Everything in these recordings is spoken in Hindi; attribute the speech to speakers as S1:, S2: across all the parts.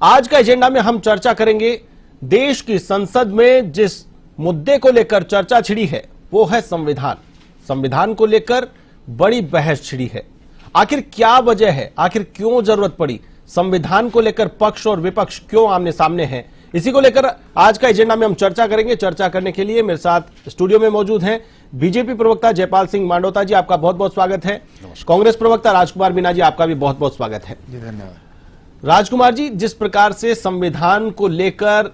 S1: आज का एजेंडा में हम चर्चा करेंगे देश की संसद में जिस मुद्दे को लेकर चर्चा छिड़ी है वो है संविधान। संविधान को लेकर बड़ी बहस छिड़ी है। आखिर क्या वजह है, आखिर क्यों जरूरत पड़ी, संविधान को लेकर पक्ष और विपक्ष क्यों आमने सामने हैं, इसी को लेकर आज का एजेंडा में हम चर्चा करेंगे। चर्चा करने के लिए मेरे साथ स्टूडियो में मौजूद हैं बीजेपी प्रवक्ता जयपाल सिंह मांडोता जी, आपका बहुत बहुत स्वागत है। कांग्रेस प्रवक्ता राजकुमार मीणा जी, आपका भी बहुत बहुत स्वागत है।
S2: जी धन्यवाद।
S1: राजकुमार जी, जिस प्रकार से संविधान को लेकर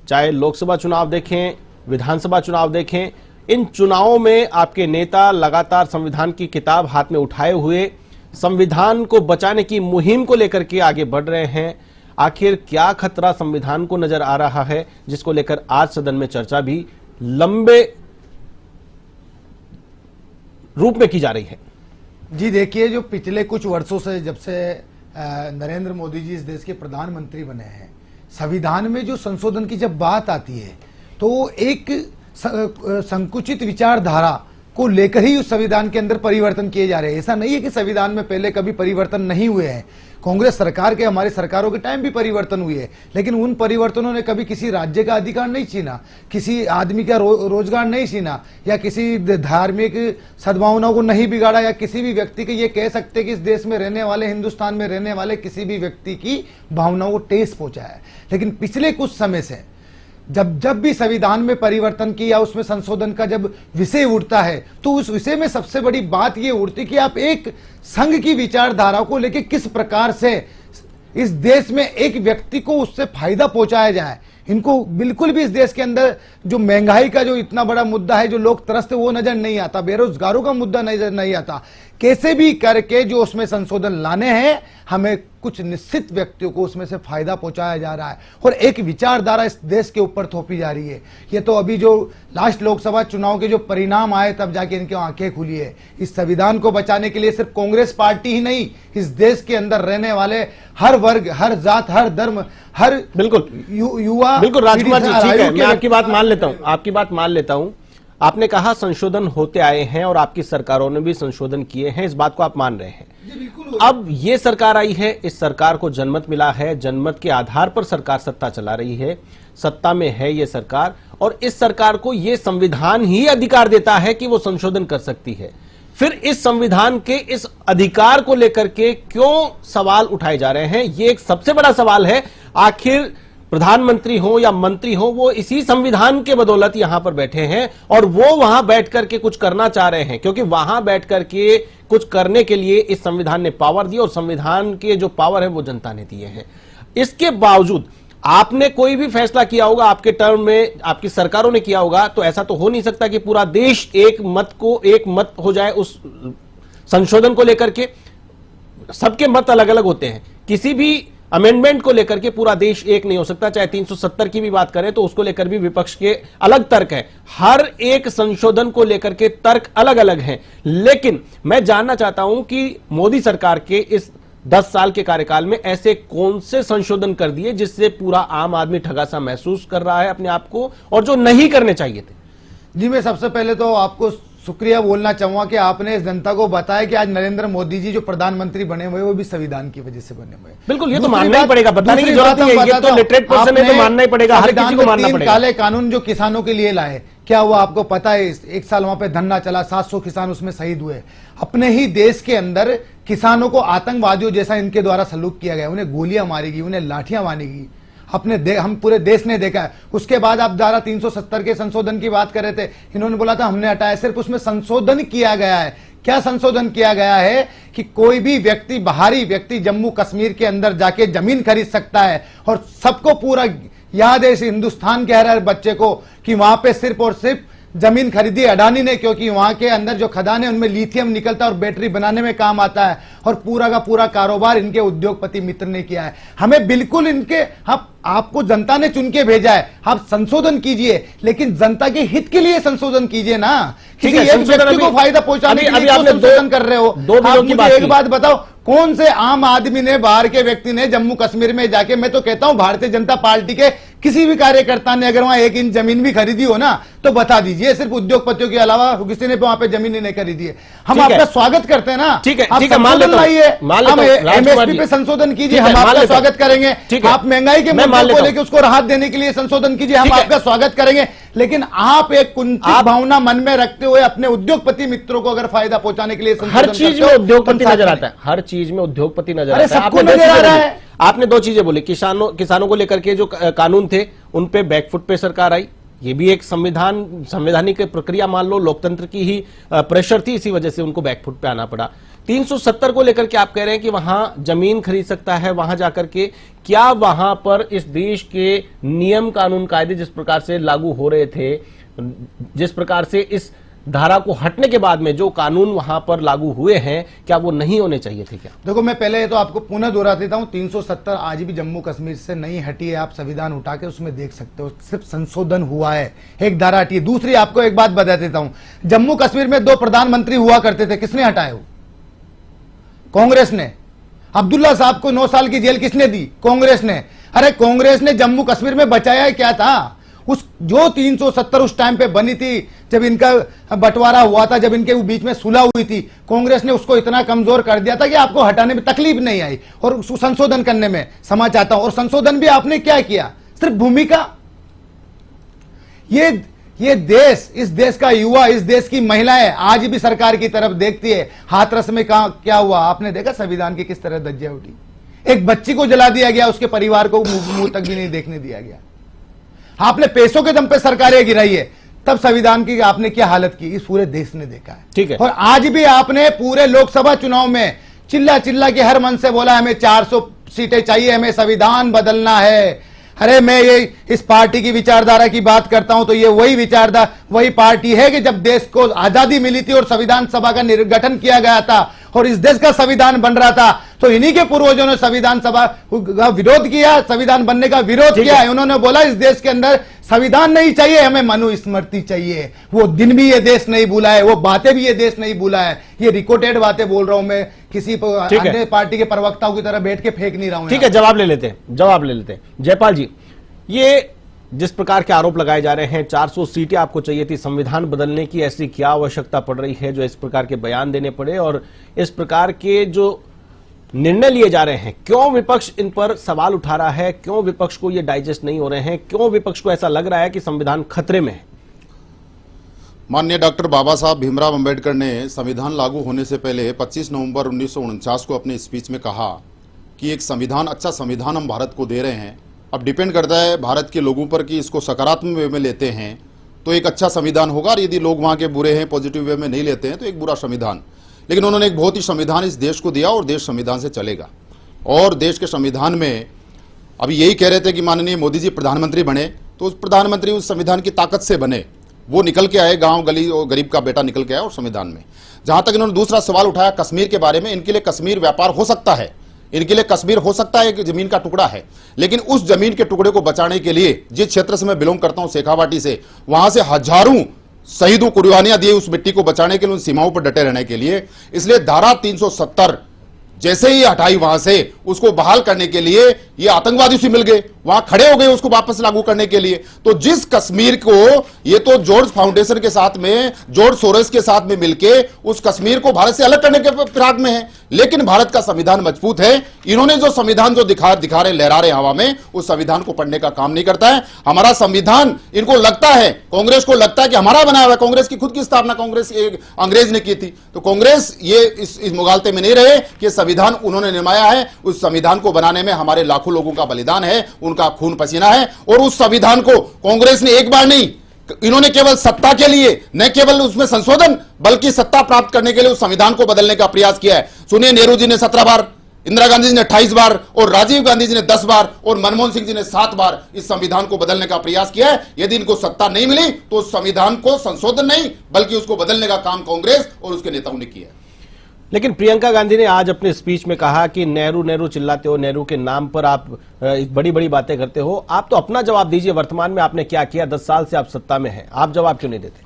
S1: चाहे लोकसभा चुनाव देखें, विधानसभा चुनाव देखें, इन चुनावों में आपके नेता लगातार संविधान की किताब हाथ में उठाए हुए संविधान को बचाने की मुहिम को लेकर के आगे बढ़ रहे हैं। आखिर क्या खतरा संविधान को नजर आ रहा है, जिसको लेकर आज सदन में चर्चा भी लंबे रूप में की जा रही है।
S2: जी देखिए, जो पिछले कुछ वर्षों से जब से नरेंद्र मोदी जी इस देश के प्रधानमंत्री बने हैं, संविधान में जो संशोधन की जब बात आती है तो एक संकुचित विचारधारा को लेकर ही उस संविधान के अंदर परिवर्तन किए जा रहे हैं। ऐसा नहीं है कि संविधान में पहले कभी परिवर्तन नहीं हुए हैं। कांग्रेस सरकार के, हमारी सरकारों के टाइम भी परिवर्तन हुए हैं, लेकिन उन परिवर्तनों ने कभी किसी राज्य का अधिकार नहीं छीना, किसी आदमी का रोजगार नहीं छीना, या किसी धार्मिक सद्भावनाओं को नहीं बिगाड़ा, या किसी भी व्यक्ति के ये कह सकते कि इस देश में रहने वाले, हिंदुस्तान में रहने वाले किसी भी व्यक्ति की भावनाओं को ठेस पहुंचाया है। लेकिन पिछले कुछ समय से जब भी संविधान में परिवर्तन की या उसमें संशोधन का जब विषय उठता है तो उस विषय में सबसे बड़ी बात यह उठती कि आप एक संघ की विचारधारा को लेकर किस प्रकार से इस देश में एक व्यक्ति को उससे फायदा पहुंचाया जाए। इनको बिल्कुल भी इस देश के अंदर जो महंगाई का जो इतना बड़ा मुद्दा है, जो लोग त्रस्त वो नजर नहीं आता, बेरोजगारों का मुद्दा नजर नहीं आता। कैसे भी करके जो उसमें संशोधन लाने हैं, हमें कुछ निश्चित व्यक्तियों को उसमें से फायदा पहुंचाया जा रहा है और एक विचारधारा इस देश के ऊपर थोपी जा रही है। ये तो अभी जो लास्ट लोकसभा चुनाव के जो परिणाम आए तब जाके इनकी आंखें खुली है। इस संविधान को बचाने के लिए सिर्फ कांग्रेस पार्टी ही नहीं, इस देश के अंदर रहने वाले हर वर्ग, हर जात, हर धर्म, हर
S1: बिल्कुल
S2: युवा।
S1: बिल्कुल राजकुमार जी, ठीक है, मैं आपकी बात मान लेता हूं, आपकी बात मान लेता हूं। आपने कहा संशोधन होते आए हैं और आपकी सरकारों ने भी संशोधन किए हैं, इस बात को आप मान रहे हैं। अब ये सरकार आई है, इस सरकार को जनमत मिला है, जनमत के आधार पर सरकार सत्ता चला रही है, सत्ता में है ये सरकार, और इस सरकार को ये संविधान ही अधिकार देता है कि वो संशोधन कर सकती है। फिर इस संविधान के इस अधिकार को लेकर के क्यों सवाल उठाए जा रहे हैं, ये एक सबसे बड़ा सवाल है। आखिर प्रधानमंत्री हो या मंत्री हो, वो इसी संविधान के बदौलत यहां पर बैठे हैं और वो वहां बैठ करके कुछ करना चाह रहे हैं, क्योंकि वहां बैठ करके कुछ करने के लिए इस संविधान ने पावर दी और संविधान के जो पावर है वो जनता ने दिए हैं। इसके बावजूद आपने कोई भी फैसला किया होगा, आपके टर्म में आपकी सरकारों ने किया होगा, तो ऐसा तो हो नहीं सकता कि पूरा देश एक मत हो जाए उस संशोधन को लेकर के। सबके मत अलग अलग होते हैं, किसी भी अमेंडमेंट को लेकर के पूरा देश एक नहीं हो सकता। चाहे 370 की भी बात करें तो उसको लेकर भी विपक्ष के अलग तर्क हैं, हर एक संशोधन को लेकर के तर्क अलग अलग हैं। लेकिन मैं जानना चाहता हूं कि मोदी सरकार के इस 10 साल के कार्यकाल में ऐसे कौन से संशोधन कर दिए जिससे पूरा आम आदमी ठगा सा महसूस कर रहा है अपने आप को, और जो नहीं करने चाहिए थे।
S2: जी, मैं सबसे पहले तो आपको शुक्रिया बोलना चाहूंगा कि आपने इस जनता को बताया कि आज नरेंद्र मोदी जी जो प्रधानमंत्री बने हुए वो भी संविधान की वजह से बने हुए।
S1: बिल्कुल, ये तो मानना ही पड़ेगा, बताने की जरूरत नहीं है, ये तो लिटरेट पर्सन है तो मानना ही पड़ेगा, हर किसी को मानना पड़ेगा।
S2: काले कानून जो किसानों के लिए लाए, क्या हुआ आपको पता है? एक साल वहां पे धरना चला, 700 किसान उसमें शहीद हुए। अपने ही देश के अंदर किसानों को आतंकवादियों जैसा इनके द्वारा सलूक किया गया, उन्हें गोलियां मारी गई, उन्हें लाठियां मारी गई। हम पूरे देश ने देखा है। उसके बाद आप धारा 370 के संशोधन की बात कर रहे थे, इन्होंने बोला था हमने हटाया, सिर्फ उसमें संशोधन किया गया है। क्या संशोधन किया गया है कि कोई भी व्यक्ति, बाहरी व्यक्ति जम्मू कश्मीर के अंदर जाके जमीन खरीद सकता है, और सबको पूरा याद है, इस हिंदुस्तान कह रहा है बच्चे को कि वहां पे सिर्फ और सिर्फ जमीन खरीदी अडानी ने, क्योंकि वहां के अंदर जो खदान है उनमें लिथियम निकलता है और बैटरी बनाने में काम आता है, और पूरा का पूरा कारोबार इनके उद्योगपति मित्र ने किया है। हमें बिल्कुल इनके, आपको जनता ने चुन के भेजा है, आप संशोधन कीजिए, लेकिन जनता के हित के लिए संशोधन कीजिए ना। किसी एक व्यक्ति को फायदा पहुंचाने के लिए संशोधन कर रहे हो। आप मुझे एक बात बताओ, कौन से आम आदमी ने, बाहर के व्यक्ति ने जम्मू कश्मीर में जाके, मैं तो कहता हूं भारतीय जनता पार्टी के किसी भी कार्यकर्ता ने अगर वहां 1 इंच जमीन भी खरीदी हो ना, तो बता दीजिए, सिर्फ उद्योगपतियों के अलावा किसी ने वहां पे जमीन नहीं खरीदी है। हम
S1: ठीक है।
S2: आपका स्वागत करते हैं ना,
S1: ठीक है,
S2: आप
S1: ठीक है, मान
S2: संशोधन
S1: लेता हूं,
S2: लाइए,
S1: मान लेता
S2: हम
S1: हूं, राजकुमार
S2: एमएसपी
S1: जी।
S2: पे संशोधन कीजिए,
S1: ठीक है,
S2: हम
S1: मान
S2: आपका
S1: लेता हूं।
S2: स्वागत करेंगे।
S1: ठीक है।
S2: आप महंगाई के
S1: मैं मान
S2: मुद्दे
S1: लेता
S2: को
S1: हूं।
S2: लेकर उसको राहत देने के लिए संशोधन कीजिए, हम
S1: ठीक है।
S2: आपका स्वागत करेंगे। लेकिन आप एक कुंठित भावना मन में रखते हुए अपने उद्योगपति मित्रों को अगर फायदा पहुंचाने के लिए
S1: हर चीज में उद्योगपति नजर आता है, हर चीज में उद्योगपति नजर
S2: अरे
S1: आता है।
S2: सबको
S1: आपने दो
S2: नजर आ
S1: चीजें
S2: रहा
S1: बोली।
S2: है।
S1: आपने दो चीजें बोली, किसानों को लेकर के जो कानून थे उन पे बैकफुट पे सरकार आई, ये भी एक संवैधानिक प्रक्रिया मान लो, लोकतंत्र की ही प्रेशर थी, इसी वजह से उनको बैकफुट पे आना पड़ा। 370 को लेकर के आप कह रहे हैं कि वहां जमीन खरीद सकता है, वहां जाकर के क्या वहां पर इस देश के नियम कानून कायदे जिस प्रकार से लागू हो रहे थे, जिस प्रकार से इस धारा को हटने के बाद में जो कानून वहां पर लागू हुए हैं, क्या वो नहीं होने चाहिए थे क्या?
S2: देखो, मैं पहले तो आपको पुनः दोहरा देता हूं, 370 आज भी जम्मू कश्मीर से नहीं हटी है। आप संविधान उठा के उसमें देख सकते हो, सिर्फ संशोधन हुआ है, एक धारा हटी है। दूसरी आपको एक बात बता देता हूं, जम्मू कश्मीर में 2 प्रधानमंत्री हुआ करते थे, किसने हटाए वो? कांग्रेस ने। अब्दुल्ला साहब को 9 साल की जेल किसने दी? कांग्रेस ने। अरे कांग्रेस ने जम्मू कश्मीर में बचाया क्या था? उस जो 370 उस टाइम पे बनी थी, जब इनका बंटवारा हुआ था, जब इनके बीच में सुलह हुई थी, कांग्रेस ने उसको इतना कमजोर कर दिया था कि आपको हटाने में तकलीफ नहीं आई और उसको संशोधन करने में समा चाहता हूं। और संशोधन भी आपने क्या किया? सिर्फ भूमिका। ये देश, इस देश का युवा, इस देश की महिलाएं आज भी सरकार की तरफ देखती है। हाथरस में क्या हुआ आपने देखा? संविधान की किस तरह धज्जियां उठी। एक बच्ची को जला दिया गया, उसके परिवार को मुंह तक भी नहीं देखने दिया गया। आपने पैसों के दम पे सरकारें गिराई है, तब संविधान की आपने क्या हालत की, इस पूरे देश ने देखा है।
S1: ठीक है।
S2: और आज भी आपने पूरे लोकसभा चुनाव में चिल्ला चिल्ला के हर मन से बोला हमें 400 सीटें चाहिए, हमें संविधान बदलना है। अरे मैं ये इस पार्टी की विचारधारा की बात करता हूं तो ये वही पार्टी है कि जब देश को आजादी मिली थी और संविधान सभा का गठन किया गया था और इस देश का संविधान बन रहा था, तो इन्हीं के पूर्वजों ने संविधान सभा का विरोध किया, संविधान बनने का विरोध किया है। उन्होंने बोला इस देश के अंदर संविधान नहीं चाहिए, हमें मनुस्मृति चाहिए। वो दिन भी ये देश नहीं भूला है, वो बातें भी ये देश नहीं भूला है। ये रिकॉर्डेड बातें बोल रहा हूं मैं, किसी अन्य पार्टी के प्रवक्ताओं की तरह बैठ के फेंक नहीं रहा हूं।
S1: ठीक है, जवाब ले लेते हैं। जयपाल जी, ये जिस प्रकार के आरोप लगाए जा रहे हैं, 400 सीटें आपको चाहिए थी, संविधान बदलने की ऐसी क्या आवश्यकता पड़ रही है जो इस प्रकार के बयान देने पड़े, और इस प्रकार के जो निर्णय लिए जा रहे हैं, क्यों विपक्ष इन पर सवाल उठा रहा है? क्यों विपक्ष को ये डाइजेस्ट नहीं हो रहे हैं? क्यों विपक्ष को ऐसा लग रहा है कि संविधान खतरे में है?
S3: माननीय डॉक्टर बाबा साहब भीमराव अंबेडकर ने संविधान लागू होने से पहले 25 नवंबर 1949 को अपने स्पीच में कहा कि एक संविधान, अच्छा संविधान हम भारत को दे रहे हैं। अब डिपेंड करता है भारत के लोगों पर कि इसको सकारात्मक वे में लेते हैं तो एक अच्छा संविधान होगा, और यदि लोग वहाँ के बुरे हैं, पॉजिटिव वे में नहीं लेते हैं तो एक बुरा संविधान। लेकिन उन्होंने एक बहुत ही संविधान इस देश को दिया और देश संविधान से चलेगा। और देश के संविधान में अभी यही कह रहे थे कि माननीय मोदी जी प्रधानमंत्री बने, तो उस प्रधानमंत्री उस संविधान की ताकत से बने, वो निकल के आए, गांव गली और गरीब का बेटा निकल के आया और संविधान में। जहां तक इन्होंने दूसरा सवाल उठाया कश्मीर के बारे में, इनके लिए कश्मीर व्यापार हो सकता है, इनके लिए कश्मीर हो सकता है एक जमीन का टुकड़ा है, लेकिन उस जमीन के टुकड़े को बचाने के लिए, जिस क्षेत्र से मैं बिलोंग करता हूं शेखावाटी से, वहां से हजारों शहीदों कुर्बानियां दी उस मिट्टी को बचाने के लिए, उन सीमाओं पर डटे रहने के लिए। इसलिए धारा 370 जैसे ही हटाई वहां से, उसको बहाल करने के लिए ये आतंकवादी से मिल गए, वहां खड़े हो गए उसको वापस लागू करने के लिए। तो जिस कश्मीर को ये तो जॉर्ज फाउंडेशन के साथ में, जॉर्ज सोरोस के साथ में मिलके उस कश्मीर को भारत से अलग करने के फिराक में है, लेकिन भारत का संविधान मजबूत है। इन्होंने जो संविधान जो दिखा रहे, लहरा रहे हवा में, उस संविधान को पढ़ने का काम नहीं करता है। हमारा संविधान, इनको लगता है, कांग्रेस को लगता है कि हमारा बनाया हुआ है। कांग्रेस की खुद की स्थापना कांग्रेस अंग्रेज ने की थी, तो कांग्रेस ये इस मुगालते में नहीं रहे कि संविधान उन्होंने निर्माया है। उस संविधान को बनाने में हमारे लाखों लोगों का बलिदान है, उनका खून पसीना है। और उस संविधान को कांग्रेस ने एक बार नहीं, इन्होंने केवल सत्ता के लिए, न केवल उसमें संशोधन, बल्कि सत्ता प्राप्त करने के लिए उस संविधान को बदलने का प्रयास किया है। सुनिए, नेहरू जी ने 17 बार, इंदिरा गांधी जी ने 28 बार और राजीव गांधी जी ने 10 बार और मनमोहन सिंह जी ने 7 बार इस संविधान को बदलने का प्रयास किया है। यदि इनको सत्ता नहीं मिली तो उस संविधान को संशोधन नहीं बल्कि उसको बदलने का काम कांग्रेस और उसके नेताओं ने किया।
S1: लेकिन प्रियंका गांधी ने आज अपने स्पीच में कहा कि नेहरू नेहरू चिल्लाते हो, नेहरू के नाम पर आप बड़ी बड़ी बातें करते हो। आप तो अपना जवाब दीजिए, वर्तमान में आपने क्या किया? 10 साल से आप सत्ता में हैं, आप जवाब क्यों नहीं देते?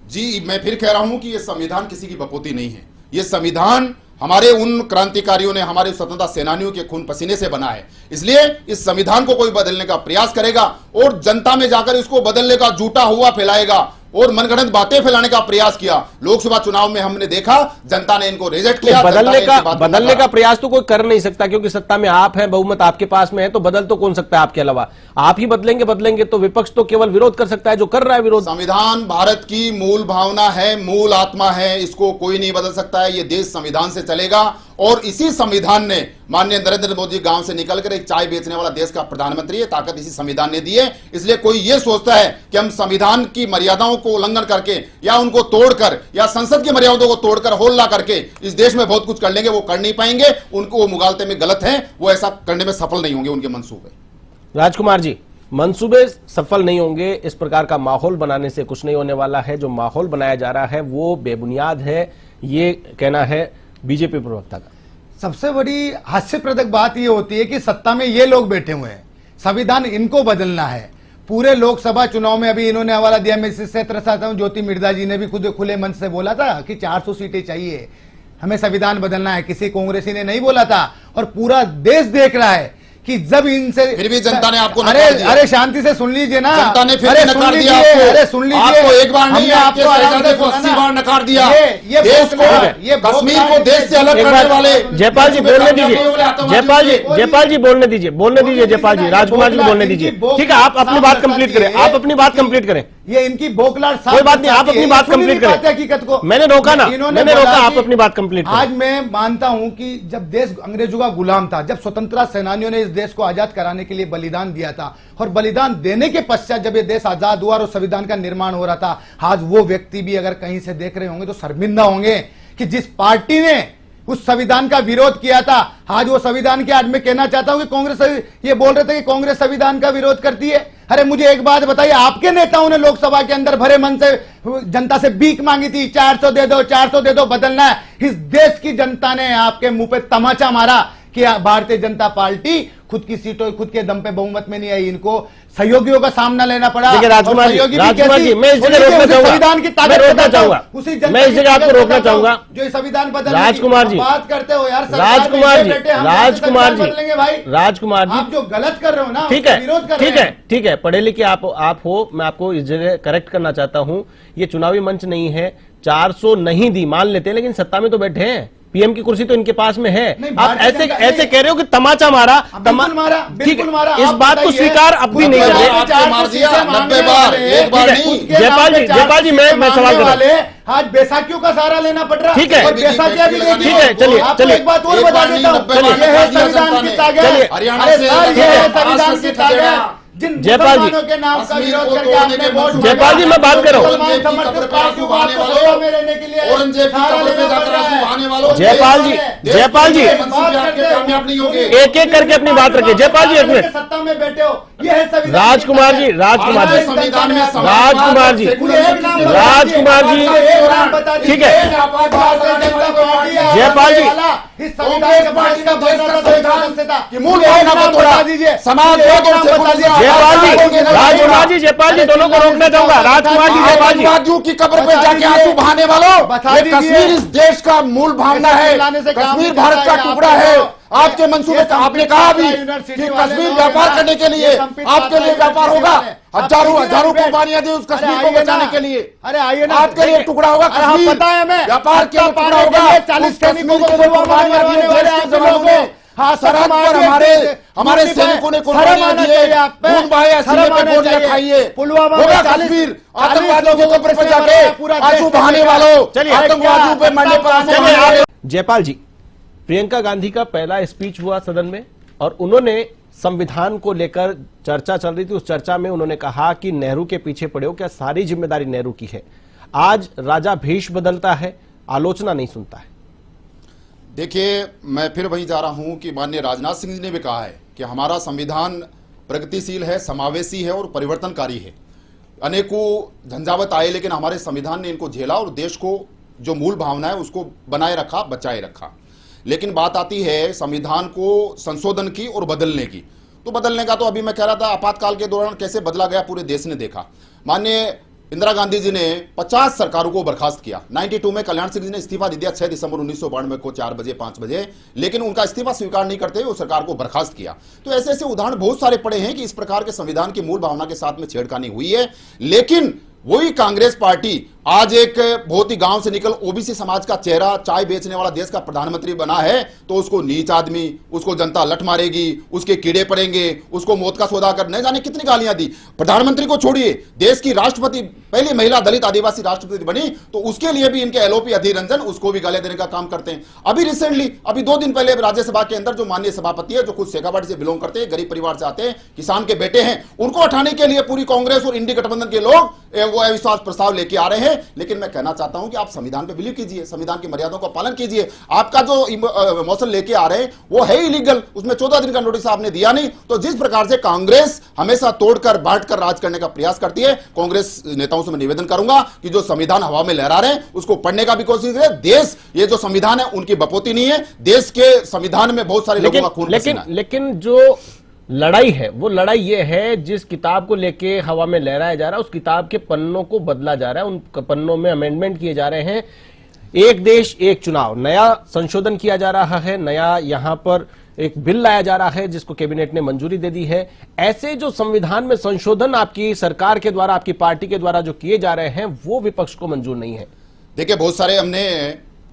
S3: जी, मैं फिर कह रहा हूं कि यह संविधान किसी की बपोती नहीं है। यह संविधान हमारे उन क्रांतिकारियों ने, हमारे स्वतंत्रता सेनानियों के खून पसीने से बना है। इसलिए इस संविधान को कोई बदलने का प्रयास करेगा और जनता में जाकर इसको बदलने का झूठा हुआ फैलाएगा और मनगढ़ंत बातें फैलाने का प्रयास किया। लोकसभा चुनाव में हमने देखा, जनता ने इनको रिजेक्ट किया।
S1: बदलने का प्रयास तो कोई कर नहीं सकता, क्योंकि सत्ता में आप हैं, बहुमत आपके पास में है, तो बदल तो कौन सकता है आपके अलावा? आप ही बदलेंगे तो विपक्ष तो केवल विरोध कर सकता है, जो कर रहा है विरोध।
S3: संविधान भारत की मूल भावना है, मूल आत्मा है, इसको कोई नहीं बदल सकता है। ये देश संविधान से चलेगा और इसी संविधान ने माननीय नरेंद्र मोदी गांव से निकलकर एक चाय बेचने वाला देश का प्रधानमंत्री है, ताकत इसी संविधान ने दी है। इसलिए कोई ये सोचता है कि हम संविधान की मर्यादाओं को उल्लंघन करके या उनको तोड़कर या संसद की मर्यादाओं को तोड़कर होल्ला करके इस देश में बहुत कुछ कर लेंगे, वो कर नहीं पाएंगे। उनको वो मुगालते में गलत है, वो ऐसा करने में सफल नहीं होंगे। उनके मंसूबे,
S1: राजकुमार जी, मंसूबे सफल नहीं होंगे। इस प्रकार का माहौल बनाने से कुछ नहीं होने वाला है। जो माहौल बनाया जा रहा है वो बेबुनियाद है, ये कहना है बीजेपी प्रवक्ता का।
S2: सबसे बड़ी हास्यप्रदक बात यह होती है कि सत्ता में ये लोग बैठे हुए हैं, संविधान इनको बदलना है। पूरे लोकसभा चुनाव में अभी इन्होंने हवाला दिया, मैं इससे तरसाता हूं, ज्योति मिर्धा जी ने भी खुद खुले मन से बोला था कि 400 सीटें चाहिए, हमें संविधान बदलना है। किसी कांग्रेसी ने नहीं बोला था। और पूरा देश देख रहा है कि जब इनसे,
S3: फिर भी जनता ने आपको
S2: अरे शांति से सुन लीजिए ना,
S3: जनता ने फिर
S2: अरे
S3: नकार दिया
S2: आपको, अरे सुन लीजिए,
S3: आपको एक बार नहीं,
S2: आपको आराम से
S3: 80 बार नकार दिया।
S2: ये
S3: देश को, कश्मीर को देश से अलग करने वाले
S1: जयपाल जी बोलने दीजिए, जयपाल जी बोलने दीजिए, जयपाल जी, राजकुमार जी बोलने दीजिए। ठीक है, आप अपनी बात कंप्लीट करें, आप अपनी बात कंप्लीट करें।
S2: ये इनकी बोखलाहट,
S1: कोई बात नहीं, आप अपनी बात कंप्लीट करें।
S2: हकीकत को
S1: मैंने रोका ना, मैंने रोका, आप अपनी बात कंप्लीट करें।
S2: आज मैं मानता हूं कि जब देश अंग्रेजों का गुलाम था, जब स्वतंत्रता सेनानियों ने इस देश को आजाद कराने के लिए बलिदान दिया था, और बलिदान देने के पश्चात जब ये देश आजाद हुआ और संविधान का निर्माण हो रहा था, आज वो व्यक्ति भी अगर कहीं से देख रहे होंगे तो शर्मिंदा होंगे कि जिस पार्टी ने उस संविधान का विरोध किया था, आज वो संविधान के आज मैं कहना चाहता हूं कि कांग्रेस, ये बोल रहे थे कि कांग्रेस संविधान का विरोध करती है। अरे मुझे एक बात बताइए, आपके नेताओं ने लोकसभा के अंदर भरे मन से जनता से भीख मांगी थी, 400 दे दो, 400 दे दो, बदलना है। इस देश की जनता ने आपके मुंह पे तमाचा मारा कि भारतीय जनता पार्टी खुद की सीटों, खुद के दम पे बहुमत में नहीं आई, इनको सहयोगियों का सामना लेना पड़ा।
S1: राजकुमार जी, मैं इस जगह रोकना चाहूंगा,
S2: संविधान की ताकत
S1: रोकना चाहूंगा, मैं इस जगह आपको रोकना चाहूंगा।
S2: जो संविधान बदल,
S1: राजकुमार जी
S2: बात करते हो यार,
S1: राजकुमार जी,
S2: भाई
S1: राजकुमार जी,
S2: आप जो गलत कर रहे हो ना,
S1: ठीक है,
S2: विरोध कर
S1: ठीक है, ठीक है, पढ़े लिखे आप हो, मैं आपको इस जगह करेक्ट करना चाहता हूं। ये चुनावी मंच नहीं है। 400 नहीं दी मान लेते हैं, लेकिन सत्ता में तो बैठे हैं, पीएम की कुर्सी तो इनके पास में है। आप ऐसे कह रहे हो कि तमाचा मारा, ठीक है, इस बात को स्वीकार अब भी नहीं कर रहे। जयपाल जी, मैं सवाल कर रहा हूं,
S2: आज बैसाखियों का सहारा लेना पड़ रहा है।
S1: ठीक है,
S2: और बैसाखियां भी देखिए।
S1: ठीक है, चलिए
S2: एक बात और बता देता हूं, ये है संविधान की ताकत।
S3: हरियाणा से,
S2: ये है संविधान की ताकत। जिन
S1: जयपाल जी
S2: के नाम का विरोध करके आपने वोट,
S1: जयपाल जी, मैं बात कर रहा हूँ, जयपाल जी, एक एक करके अपनी बात रखिए। जयपाल जी, एक मिनट,
S2: सत्ता में बैठे हो, ये है संविधान।
S1: राजकुमार जी, राजकुमार जी, ठीक है, जयपाल जी,
S2: इस संविधान का पार्टी का
S3: समाज
S1: राजकुमार जी, जयपाल जी, दोनों को रोकना चाहूंगा। राजकुमार जी, जयपाल जी,
S3: राजू की कब्र पे जाके आंसू बहाने वालों, ये कश्मीर इस देश का मूल भावना है, कश्मीर भारत का टुकड़ा है। आपके मंसूबे, आपने कहा भी कि कश्मीर व्यापार करने के लिए आपके लिए व्यापार होगा, हजारों कुर्बानियां दी उस कश्मीर को बचाने के लिए।
S2: अरे आइए ना,
S3: आपके लिए टुकड़ा होगा कश्मीर,
S2: पता है हमें,
S3: व्यापार के लिए टुकड़ा होगा।
S2: 40 सैनिकों को कुर्बानियां दी देश के जवानों ने। हाँ,
S3: सरहद पर हमारे सैनिकों ने कुर्बानियां दी है, खून बहाया, सीने पे गोलियां खाई है।
S2: पुलवामा
S3: होगा कश्मीर आतंकवादियों के कब्र पर जाके आंसू बहाने वालों,
S1: चलिए,
S3: आतंकवादियों पे मरने पर आंसू बहाने वालों।
S1: जयपाल जी, प्रियंका गांधी का पहला स्पीच हुआ सदन में और उन्होंने संविधान को लेकर चर्चा चल रही थी। उस चर्चा में उन्होंने कहा कि नेहरू के पीछे पड़े हो, क्या सारी जिम्मेदारी नेहरू की है? आज राजा भेष बदलता है, आलोचना नहीं सुनता है।
S3: देखिए, मैं फिर वहीं जा रहा हूं कि माननीय राजनाथ सिंह जी ने भी कहा है कि हमारा संविधान प्रगतिशील है, समावेशी है और परिवर्तनकारी है। अनेकों झंझावत आए, लेकिन हमारे संविधान ने इनको झेला और देश को जो मूल भावना है उसको बनाए रखा, बचाए रखा। लेकिन बात आती है संविधान को संशोधन की और बदलने की, तो बदलने का तो अभी मैं कह रहा था आपातकाल के दौरान कैसे बदला गया पूरे देश ने देखा। माननीय इंदिरा गांधी जी ने 50 सरकारों को बर्खास्त किया। 92 में कल्याण सिंह जी ने इस्तीफा दे दिया 6 दिसंबर 1992 को 4 बजे 5 बजे, लेकिन उनका इस्तीफा स्वीकार नहीं करते हुए सरकार को बर्खास्त किया। तो ऐसे ऐसे उदाहरण बहुत सारे पड़े हैं कि इस प्रकार के संविधान की मूल भावना के साथ में छेड़खानी हुई है। लेकिन वही कांग्रेस पार्टी आज एक बहुत ही गांव से निकल ओबीसी समाज का चेहरा, चाय बेचने वाला देश का प्रधानमंत्री बना है, तो उसको नीच आदमी, उसको जनता लठ मारेगी, उसके कीड़े पड़ेंगे, उसको मौत का सौदा कर, नहीं जाने कितनी गालियां दी। प्रधानमंत्री को छोड़िए, देश की राष्ट्रपति, पहली महिला दलित आदिवासी राष्ट्रपति बनी, तो उसके लिए भी इनके एलओपी अधीर रंजन उसको भी गालियां देने का काम करते हैं। अभी रिसेंटली, अभी 2 दिन पहले राज्यसभा के अंदर जो माननीय सभापति है, जो खुद शेखावाटी से बिलोंग करते हैं, गरीब परिवार से आते हैं, किसान के बेटे हैं, उनको हटाने के लिए पूरी कांग्रेस और इंडी गठबंधन के लोग वो अविश्वास प्रस्ताव लेके आ रहे हैं। लेकिन मैं कहना चाहता हूं कि आप संविधान पे बिलीव कीजिए, संविधान की मर्यादाओं का पालन कीजिए। आपका जो मोशन लेके आ रहे हैं वो है इलीगल, उसमें 14 दिन का नोटिस आपने दिया नहीं। तो जिस प्रकार से कांग्रेस हमेशा तोड़कर बांटकर राज करने का प्रयास करती है, कांग्रेस नेताओं से मैं निवेदन करूंगा कि जो संविधान हवा में लहरा रहे हैं उसको पढ़ने का भी कोशिश करें। देश, ये जो संविधान है उनकी बपोती नहीं है, देश के संविधान में बहुत सारे लोगों का खून पसीना है।
S1: लेकिन जो लड़ाई है वो लड़ाई ये है, जिस किताब को लेके हवा में लहराया जा रहा है उस किताब के पन्नों को बदला जा रहा है, उन पन्नों में अमेंडमेंट किए जा रहे हैं। एक देश एक चुनाव, नया संशोधन किया जा रहा है, नया यहां पर एक बिल लाया जा रहा है जिसको कैबिनेट ने मंजूरी दे दी है। ऐसे जो संविधान में संशोधन आपकी सरकार के द्वारा, आपकी पार्टी के द्वारा जो किए जा रहे हैं वो विपक्ष को मंजूर नहीं है।
S3: देखिए, बहुत सारे हमने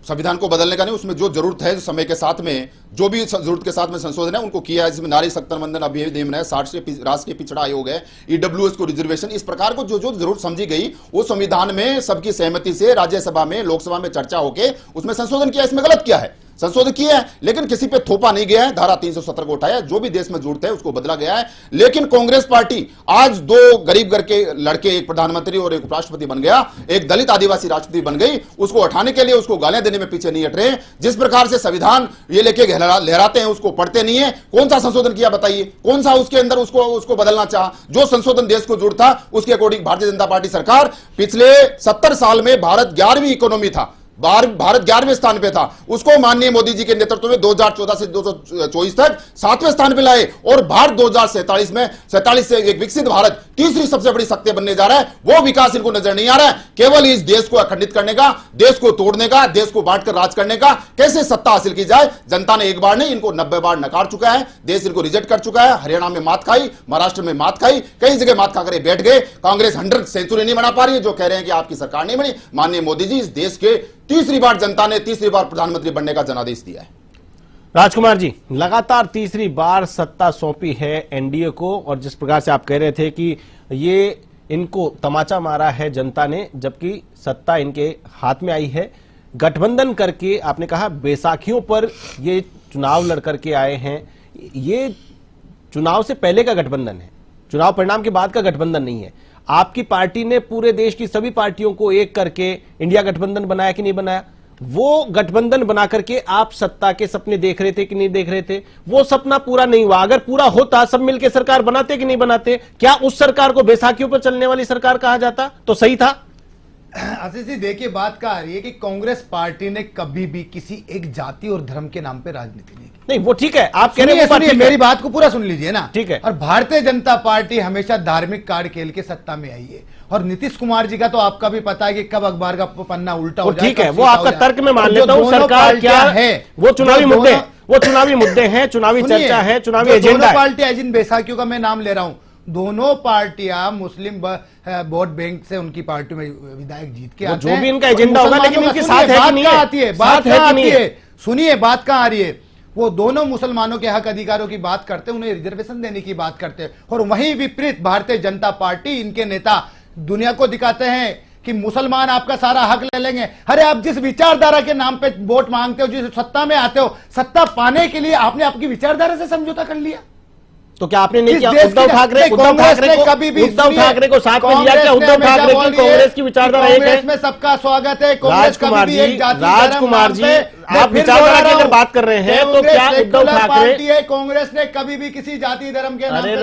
S3: संविधान को बदलने का नहीं, उसमें जो जरूरत है, जो समय के साथ में जो भी जरूरत के साथ में संशोधन है उनको किया है। जिसमें नारी शक्तिवंदन अधिनियम है, 60 राष्ट्रीय पिछड़ा आयोग है, ईडब्ल्यूएस को रिजर्वेशन, इस प्रकार को जो जो जरूरत समझी गई वो संविधान में सबकी सहमति से राज्यसभा में, लोकसभा में चर्चा होकर उसमें संशोधन किया। इसमें गलत किया है, संशोधन किया है, लेकिन किसी पे थोपा नहीं गया है। धारा 370 को उठाया, जो भी देश में जरूरत है उसको बदला गया है। लेकिन कांग्रेस पार्टी आज 2 गरीब घर के लड़के, एक प्रधानमंत्री और एक उपराष्ट्रपति बन गया, एक दलित आदिवासी राष्ट्रपति बन गई, उसको हटाने के लिए, उसको गालियां देने में पीछे नहीं हट रहे। जिस प्रकार से संविधान ये लेके लहराते हैं उसको पढ़ते नहीं है। कौन सा संशोधन किया बताइए, कौन सा उसके अंदर उसको बदलना चाहा? जो संशोधन देश को जरूरत था उसके अकॉर्डिंग भारतीय जनता पार्टी सरकार पिछले 70 साल में भारत 11वीं इकोनॉमी था, भारत 11वें स्थान पे था, उसको माननीय मोदी जी के नेतृत्व में 2014 से 2024 तक 7वें स्थान पे लाए और भारत 2047 से एक विकसित भारत, तीसरी सबसे बड़ी शक्ति बनने जा रहा है। वो विकास इनको नजर नहीं आ रहा है। केवल इस देश को अखंडित करने का, देश को तोड़ने का, देश को बांटकर राज करने का, कैसे सत्ता हासिल की जाए। जनता ने एक बार नहीं, इनको 90 बार नकार चुका है, देश इनको रिजेक्ट कर चुका है। हरियाणा में मात खाई, महाराष्ट्र में मात खाई, कई जगह मात खाकर बैठ गए। कांग्रेस 100 सेंचुरी नहीं बना पा रही है, जो कह रहे हैं कि आपकी सरकार नहीं बनी। माननीय मोदी जी, इस देश के तीसरी बार जनता ने तीसरी बार प्रधानमंत्री बनने का जनादेश दिया है।
S1: राजकुमार जी, लगातार तीसरी बार सत्ता सौंपी है एनडीए को, और जिस प्रकार से आप कह रहे थे कि ये इनको तमाचा मारा है जनता ने, जबकि सत्ता इनके हाथ में आई है। गठबंधन करके आपने कहा बैसाखियों पर ये चुनाव लड़ करके आए हैं। ये चुनाव से पहले का गठबंधन है, चुनाव परिणाम के बाद का गठबंधन नहीं है। आपकी पार्टी ने पूरे देश की सभी पार्टियों को एक करके इंडिया गठबंधन बनाया कि नहीं बनाया? वो गठबंधन बना करके आप सत्ता के सपने देख रहे थे कि नहीं देख रहे थे? वो सपना पूरा नहीं हुआ। अगर पूरा होता, सब मिलकर सरकार बनाते कि नहीं बनाते? क्या उस सरकार को बैसाखियों पर चलने वाली सरकार कहा जाता तो सही था?
S2: आशीष जी, देखिए, बात कह रही है कि कांग्रेस पार्टी ने कभी भी किसी एक जाति और धर्म के नाम पे राजनीति नहीं की।
S1: नहीं, वो ठीक है, आप कह रहे हैं,
S2: मेरी बात को पूरा सुन लीजिए ना।
S1: ठीक है।
S2: और भारतीय जनता पार्टी हमेशा धार्मिक कार्ड खेल के सत्ता में आई है। और नीतीश कुमार जी का तो आपका भी पता है कि कब अखबार का पन्ना उल्टा हो जाए।
S1: ठीक है, वो आपका तर्क में मान लेता हूं। सरकार क्या है, वो चुनावी मुद्दे हैं, चुनावी चर्चा है, चुनावी एजेंडा है।
S2: पार्टियां, जिन बैसाखियों का मैं नाम ले रहा हूं, दोनों पार्टियां मुस्लिम वोट बैंक से उनकी पार्टी में विधायक जीत के आते हैं।
S1: जो भी इनका एजेंडा होगा, लेकिन इनके साथ है कि नहीं है?
S2: आती है, बात कहां आती है? सुनिए, बात कहां आ रही है। वो दोनों मुसलमानों के हक अधिकारों की बात करते हैं, उन्हें रिजर्वेशन देने की बात करते हैं। और वहीं विपरीत भारतीय जनता पार्टी, इनके नेता दुनिया को दिखाते हैं कि मुसलमान आपका सारा हक ले लेंगे। अरे, आप जिस विचारधारा के नाम पे वोट मांगते हो, जिस सत्ता में आते हो, सत्ता पाने के लिए आपने आपकी विचारधारा से समझौता कर लिया।
S1: तो क्या आपने नहीं किया? उद्धव ठाकरे को साथ में लिया क्या? उद्धव ठाकरे की कांग्रेस की विचारधारा एक है।
S2: में सबका स्वागत है।
S1: राजकुमार जी, आप विचारधारा की अगर बात कर रहे हैं तो क्या उद्धव ठाकरे,
S2: कांग्रेस ने कभी भी किसी जाति धर्म के नाम पे,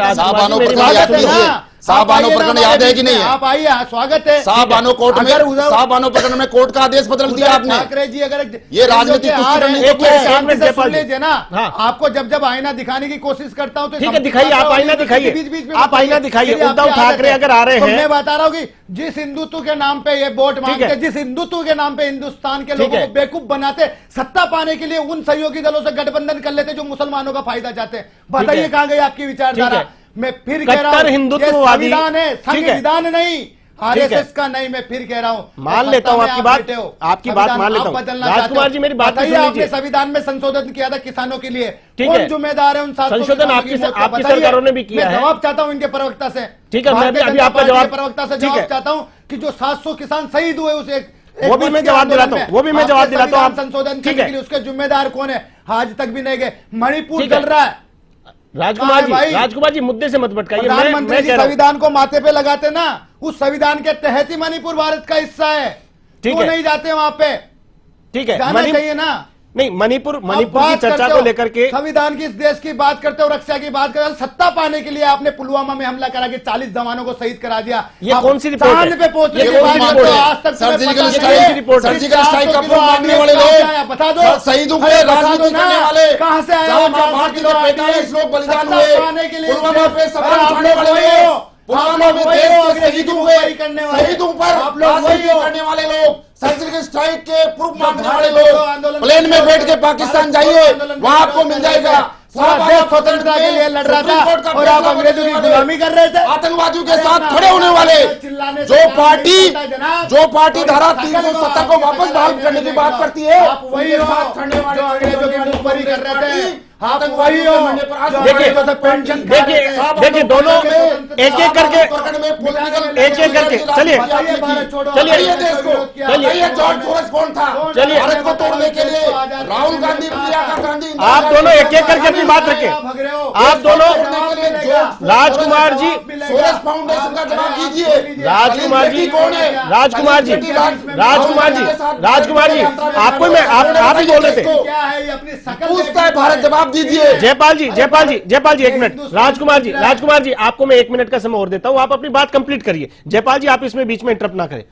S3: शाहबानो प्रकरण याद है कि नहीं है?
S2: आप आइए, स्वागत है।
S3: शाहबानो कोर्ट में, शाहबानो प्रकरण में कोर्ट का आदेश बदल दिया आपने।
S2: ठाकरे जी अगर
S3: ये राजनीतिक
S2: सुन लीजिए ना, आपको जब जब आईना दिखाने की कोशिश करता हूं तो
S1: ठीक है, दिखाइए, आप आईना दिखाइए,
S2: बीच में
S1: आप आईना दिखाइए। उद्धव ठाकरे अगर आ रहे हैं,
S2: मैं बता रहा हूं कि जिस हिंदुत्व के नाम पे ये वोट मांगते, जिस हिंदुत्व के नाम पे हिंदुस्तान के लोगों को बेवकूफ बनाते, सत्ता पाने के लिए उन सहयोगी दलों से गठबंधन कर लेते जो मुसलमानों का फायदा चाहते हैं। बताइए कहां गई आपकी विचारधारा? मैं फिर कह रहा हूं,
S1: हिंदुत्ववादी
S2: संविधान है, संविधान नहीं, आरएसएस का नहीं। मैं फिर कह रहा हूं,
S1: मान लेता हूं आपकी बात, आपकी बात मान लेता हूं। राजकुमार जी मेरी बात सुन लीजिए।
S2: आपने संविधान में संशोधन किया था किसानों के लिए,
S1: ठीक
S2: कौन
S1: है,
S2: जिम्मेदार है उन
S1: संशोधन आपकी सरकारों ने भी किया है।
S2: जवाब चाहता हूं इनके प्रवक्ता से।
S1: ठीक है, मैं अभी आपका जवाब
S2: प्रवक्ता से जवाब चाहता हूं कि जो 700 किसान शहीद हुए उसे
S1: वो भी मैं जवाब दिलाता हूं, वो भी मैं जवाब दिलाता हूं।
S2: संशोधन करने के लिए उसके जिम्मेदार कौन है? आज तक भी नहीं गए। मणिपुर चल रहा है।
S1: राजकुमार जी मुद्दे से मत भटकाइए।
S2: प्रधानमंत्री जी संविधान को माथे पे लगाते ना, उस संविधान के तहत ही मणिपुर भारत का हिस्सा है। क्यों नहीं जाते वहां पे?
S1: ठीक है,
S2: जाना चाहिए ना।
S1: नहीं, मणिपुर की चर्चा को लेकर के
S2: संविधान की, इस देश की बात करते हो, रक्षा की बात करते हो, सत्ता पाने के लिए आपने पुलवामा में हमला करा के 40 जवानों को शहीद करा दिया।
S1: ये कौन सी रिपोर्ट है?
S2: पे पहुंचने के बाद आज तक
S3: सर्जिकल स्ट्राइक का प्रूफ मांगने वाले लोग,
S2: बता दो
S3: शहीदों के राजनीति करने वाले,
S2: कहां से आए?
S3: भारती के 45 लोग बलिदान हुए, पुलवामा पे सवाल उठाने वाले लोग, पुलवामा में देश के शहीदों हुए, शहीदों पर राजनीति करने वाले लोग, सर्जिकल स्ट्राइक के प्रूफ मांगने वाले लोग, प्लेन में बैठ के पाकिस्तान जाइए, वहां आपको मिल जाएगा।
S2: स्वतंत्रता के लिए लड़ रहा था और आप अंग्रेजों की गुलामी कर रहे थे।
S3: आतंकवादियों के साथ खड़े होने वाले जो पार्टी धारा 370 को वापस बहाल करने की बात करती है,
S2: आप वही हो जो अंग्रेजों की मुखबरी कर रहे थे। आप वही हो।
S1: देखिए दोनों एक एक करके चलिए
S3: जॉर्ज सोरोस कौन था?
S1: चलिए,
S3: भारत को तोड़ने के लिए राहुल गांधी, प्रियंका गांधी,
S1: आप दोनों एक एक करके अपनी बात रखें। आप दोनों, राजकुमार जी,
S3: सोरोस फाउंडेशन का जवाब दीजिए।
S1: राजकुमार जी
S3: कौन है?
S1: राजकुमार जी आपको मैं आप ही बोल रहे थे।
S2: क्या है ये अपनी शकल
S3: पूछता है भारत, जवाब दीजिए।
S1: जयपाल जी 1 मिनट। राजकुमार जी आपको मैं 1 मिनट का समय और देता हूं, आप अपनी बात कंप्लीट करिए। जयपाल जी आप इसमें बीच में इंटरप्ट ना करें,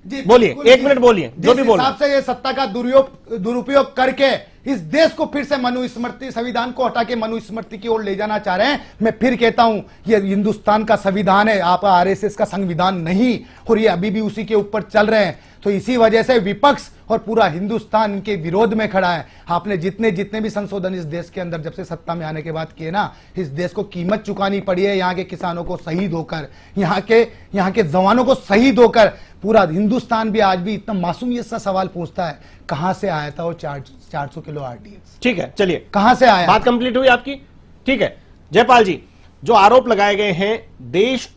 S1: बोलिए, 1 मिनट बोलिए जो भी बोलिए।
S2: हिसाब से ये सत्ता का दुरुपयोग करके इस देश को फिर से मनुस्मृति, संविधान को हटा के मनुस्मृति की ओर ले जाना चाह रहे हैं। मैं फिर कहता हूं, ये हिंदुस्तान का संविधान है, आप आरएसएस का संविधान नहीं, और ये अभी भी उसी के ऊपर चल रहे हैं। तो इसी वजह से विपक्ष और पूरा हिंदुस्तान इनके विरोध में खड़ा है। आपने जितने भी संशोधन इस देश के अंदर जब से सत्ता में आने के बाद किए ना, इस देश को कीमत चुकानी पड़ी है। यहाँ के किसानों को शहीद होकर, यहाँ के जवानों को शहीद होकर, पूरा हिंदुस्तान भी आज भी इतना मासूमियत सा सवाल पूछता है, कहां से आया था वो 400 किलो आरडीएक्स?
S1: ठीक है, चलिए,
S2: कहां से आया?
S1: बात कंप्लीट हुई आपकी। ठीक है जयपाल जी, जो आरोप लगाए गए हैं, देश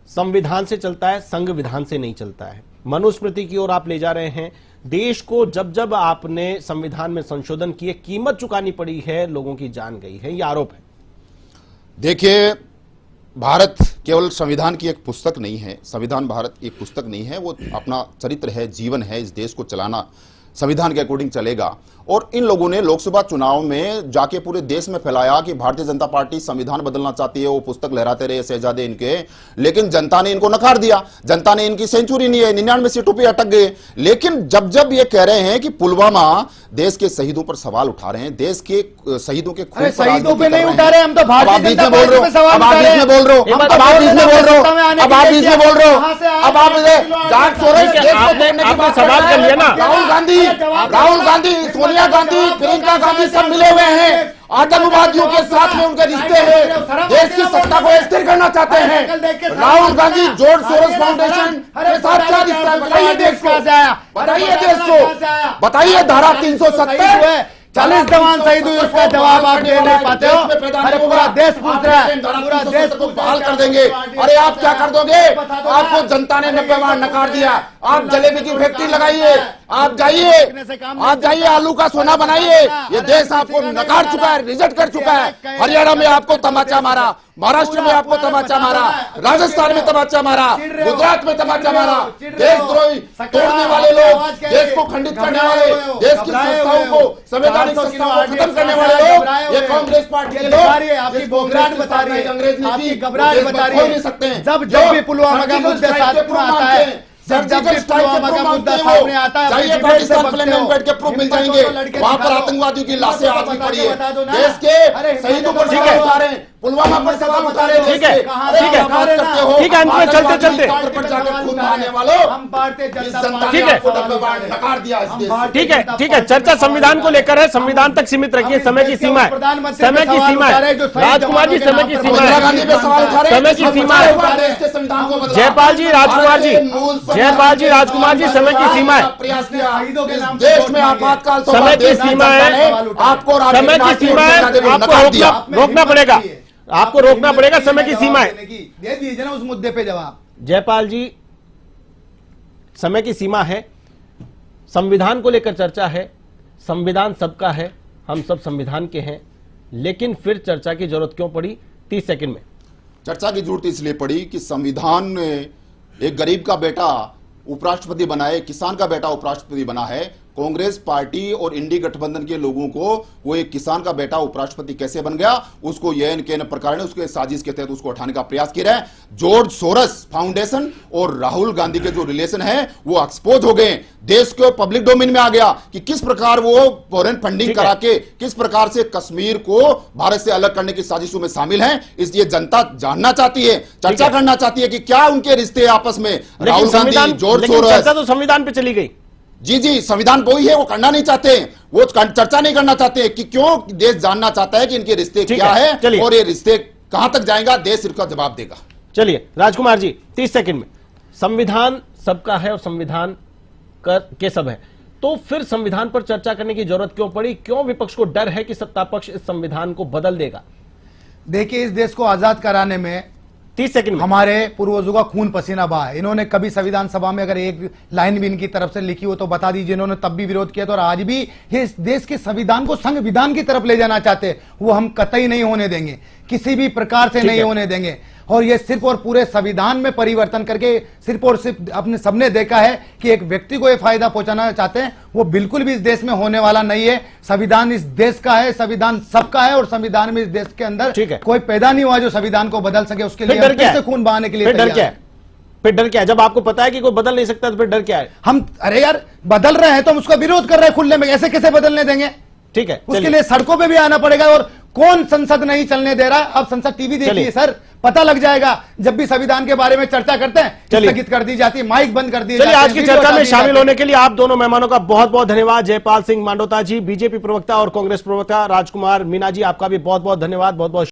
S1: संविधान से चलता है, संविधान से नहीं चलता है, मनुस्मृति की ओर आप ले जा रहे हैं। देश को जब आपने संविधान में संशोधन किए, कीमत चुकानी पड़ी है, लोगों की जान गई है, यह आरोप है।
S3: देखिए, भारत केवल संविधान की एक पुस्तक नहीं है, संविधान भारत एक पुस्तक नहीं है, वो अपना चरित्र है, जीवन है। इस देश को चलाना संविधान के अकॉर्डिंग चलेगा। और इन लोगों ने लोकसभा चुनाव में जाके पूरे देश में फैलाया कि भारतीय जनता पार्टी संविधान बदलना चाहती है, वो पुस्तक लहराते रहे शहजादे इनके, लेकिन जनता ने इनको नकार दिया। जनता ने इनकी सेंचुरी नहीं है, 99 सीटों पे अटक गए। लेकिन जब ये कह रहे हैं कि पुलवामा देश के शहीदों पर सवाल उठा रहे हैं, देश के शहीदों के खून पर
S2: शहीदों पे नहीं उठा रहे, हम तो भारतीय जनता पार्टी पे सवाल
S3: अब आप बीच में बोल रहे हो, अब आप बीच में बोल रहे हो, अब आप बीच में बोल रहे हो, अब आप जॉर्ज सोरोस
S1: आपने सवाल कर लिया ना।
S3: राहुल गांधी, सोनिया गांधी, प्रियंका गांधी सब मिले हुए हैं, आतंकवादियों के साथ में उनके रिश्ते हैं, देश की सत्ता को स्थिर करना चाहते हैं। Rahul Gandhi George Soros foundation के साथ क्या रिश्ता है? बताइए देश को, बताइए देश को, बताइए। धारा 370
S2: 40 जवान शहीद हुए, उसका जवाब आप दे नहीं पाते हो। अरे पूरा देश पूछ रहा है, पूरा देश
S3: को बहाल कर देंगे। अरे आप क्या कर दोगे? आपको जनता ने 90 बार नकार दिया। आप जलेबी की फैक्ट्री लगाइए, आप जाइए, आप जाइए, आलू का सोना बनाइए। ये देश आपको नकार चुका है, रिजेक्ट कर चुका है। हरियाणा में आपको तमाचा मारा, महाराष्ट्र में आपको तमाचा मारा, राजस्थान में तमाचा मारा, गुजरात में तमाचा मारा। देशद्रोही, तोड़ने वाले लोग, देश को खंडित करने वाले, देश की संस्थाओं को, संवैधानिक संस्थाओं को खत्म करने वाले लोग, ये कांग्रेस पार्टी के लोग।
S2: आपकी घबराहट बता रही है,
S3: अंग्रेज नीति,
S2: आपकी घबराहट बता रही
S3: नहीं सकते
S2: है। जब भी पुलवामा का मुद्दा सामने आता है, जब भी पुलवामा का मुद्दा सामने आता है,
S3: चाहिए पाकिस्तान प्लेन में बैठ के प्रूफ मिल जाएंगे। वहां पर आतंकवादियों की लाशें आज भी पड़ी है, देश के शहीदों पर सवाल उठा रहे हैं, पुलवामा पर सवाल उठा रहे हैं।
S1: ठीक है, ठीक है, ठीक है, अंत में चलते चलते
S2: हम भारतीय जनता पार्टी
S1: ठीक है,
S3: नकार दिया इस देश से।
S1: ठीक है, ठीक है, चर्चा संविधान को लेकर है, संविधान तक सीमित रखिए, समय की सीमा है, समय की सीमा है। राजकुमार जी, समय की सीमा
S3: इंदिरा गांधी पे सवाल उठा
S1: है,
S3: रहे हैं,
S1: समय की सीमा है।
S3: देश के संविधान को बदला।
S1: जयपाल जी, राजकुमार जी, जयपाल जी, राजकुमार जी, समय की सीमा है,
S3: प्रयास किया इस देश में आपातकाल
S1: समय की सीमा है,
S3: आपको
S1: समय की सीमा है, आपको रोकना पड़ेगा, आपको रोकना पड़ेगा, समय की सीमा है।
S2: दे दीजिए ना उस मुद्दे पे जवाब।
S1: जयपाल जी, समय की सीमा है, संविधान को लेकर चर्चा है, संविधान सबका है, हम सब संविधान के हैं, लेकिन फिर चर्चा की जरूरत क्यों पड़ी? 30 सेकंड में।
S3: चर्चा की जरूरत इसलिए पड़ी कि संविधान ने एक गरीब का बेटा उपराष्ट्रपति बना है, किसान का बेटा उपराष्ट्रपति बना है। कांग्रेस पार्टी और इंडी गठबंधन के लोगों को वो एक किसान का बेटा उपराष्ट्रपति कैसे बन गया, उसको ये के प्रकार ने उसके साजिश के तहत उसको उठाने का प्रयास किया है। जॉर्ज सोरस फाउंडेशन और राहुल गांधी के जो रिलेशन है वो एक्सपोज हो गए, देश के पब्लिक डोमेन में आ गया कि किस प्रकार वो फॉरेन फंडिंग करा के किस प्रकार से कश्मीर को भारत से अलग करने की साजिशों में शामिल हैं। इसलिए जनता जानना चाहती है, चर्चा करना चाहती है कि क्या उनके रिश्ते आपस में। राहुल गांधी, जॉर्ज सोरस,
S1: चर्चा तो संविधान पे चली गई।
S3: जी, संविधान वही है, वो करना नहीं चाहते, वो चर्चा नहीं करना चाहते कि क्यों। देश जानना चाहता है कि इनके रिश्ते क्या है और ये रिश्ते कहां तक जाएगा, देश इसका जवाब देगा।
S1: चलिए राजकुमार जी, 30 सेकंड में। संविधान सबका है और संविधान के सब है, तो फिर संविधान पर चर्चा करने की जरूरत क्यों पड़ी? क्यों विपक्ष को डर है कि सत्ता पक्ष इस संविधान को बदल देगा?
S2: देखिए, इस देश को आजाद कराने में
S1: 30 सेकंड में
S2: हमारे पूर्वजों का खून पसीना बहा है। इन्होंने कभी संविधान सभा में अगर एक लाइन भी इनकी तरफ से लिखी हो तो बता दीजिए। इन्होंने तब भी विरोध किया था और आज भी ये इस देश के संविधान को संविधान की तरफ ले जाना चाहते हैं, वो हम कतई नहीं होने देंगे, किसी भी प्रकार से नहीं होने देंगे। और ये सिर्फ और पूरे संविधान में परिवर्तन करके सिर्फ और सिर्फ अपने सबने देखा है कि एक व्यक्ति को ये फायदा पहुंचाना चाहते हैं, वो बिल्कुल भी इस देश में होने वाला नहीं है। संविधान इस देश का है, संविधान सबका है और संविधान में इस देश के अंदर कोई पैदा नहीं हुआ जो संविधान को बदल सके। उसके लिए हम फिर से खून बहाने के लिए
S1: डर क्या है? फिर डर क्या है? जब आपको पता है कि कोई बदल नहीं सकता तो फिर डर क्या है?
S2: हम अरे यार बदल रहे हैं तो हम उसका विरोध कर रहे हैं खुले में, ऐसे कैसे बदलने देंगे?
S1: ठीक है,
S2: उसके लिए सड़कों पे भी आना पड़ेगा। और कौन संसद नहीं चलने दे रहा? अब संसद टीवी देखिए सर, पता लग जाएगा। जब भी संविधान के बारे में चर्चा करते हैं स्थगित कर दी जाती है, माइक बंद कर दी जाती है।
S1: चलिए, आज की चर्चा में शामिल होने के लिए आप दोनों मेहमानों का बहुत बहुत धन्यवाद। जयपाल सिंह मांडोता जी, बीजेपी प्रवक्ता, और कांग्रेस प्रवक्ता राजकुमार मीणा जी, आपका भी बहुत बहुत धन्यवाद, बहुत बहुत